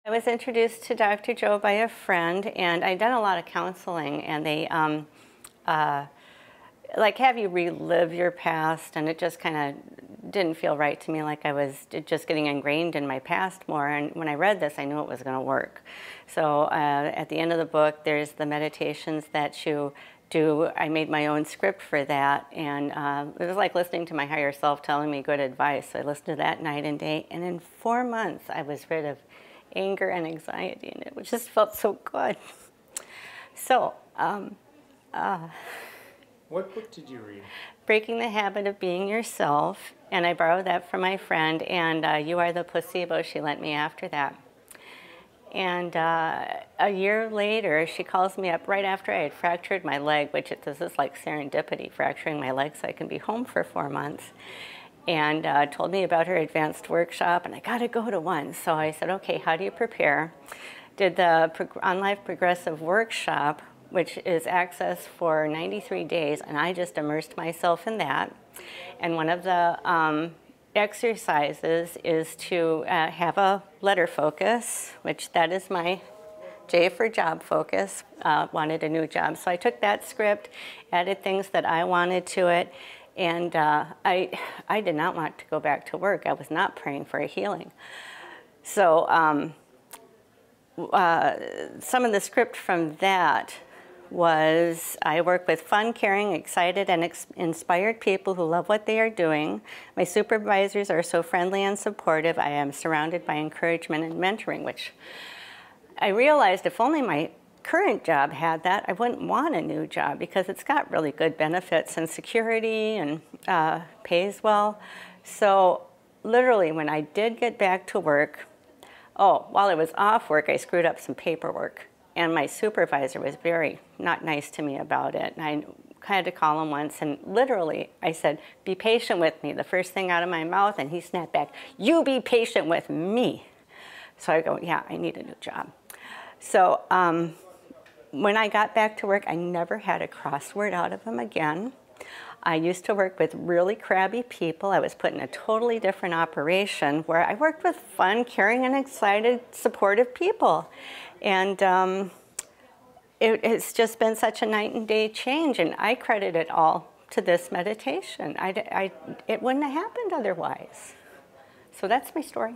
I was introduced to Dr. Joe by a friend, and I'd done a lot of counseling, and they like have you relive your past, and it just kind of didn't feel right to me, like I was just getting ingrained in my past more. And when I read this, I knew it was going to work. So at the end of the book, there's the meditations that you do. I made my own script for that, and it was like listening to my higher self telling me good advice. So I listened to that night and day, and in 4 months, I was rid of anger and anxiety, and it just felt so good. So, what book did you read? Breaking the Habit of Being Yourself, and I borrowed that from my friend, and You Are the Placebo she lent me after that. And a year later, she calls me up right after I had fractured my leg, which this is like serendipity, fracturing my leg so I can be home for 4 months, and told me about her advanced workshop, and I got to go to one. So I said, okay, how do you prepare? Did the On Life Progressive workshop, which is access for 93 days, and I just immersed myself in that. And one of the exercises is to have a letter focus, which that is my J for job focus, wanted a new job. So I took that script, added things that I wanted to it, and I did not want to go back to work. I was not praying for a healing. So some of the script from that was, I work with fun, caring, excited, and inspired people who love what they are doing. My supervisors are so friendly and supportive. I am surrounded by encouragement and mentoring, which I realized if only my current job had that, I wouldn't want a new job, because it's got really good benefits and security and pays well. So literally, when I did get back to work, while I was off work, I screwed up some paperwork. And my supervisor was very not nice to me about it. And I had to call him once, and literally I said, be patient with me, the first thing out of my mouth, and he snapped back, you be patient with me. So I go, yeah, I need a new job. So when I got back to work, I never had a crossword out of him again. I used to work with really crabby people. I was put in a totally different operation where I worked with fun, caring, and excited, supportive people. And it's just been such a night and day change, and I credit it all to this meditation. It wouldn't have happened otherwise. So that's my story.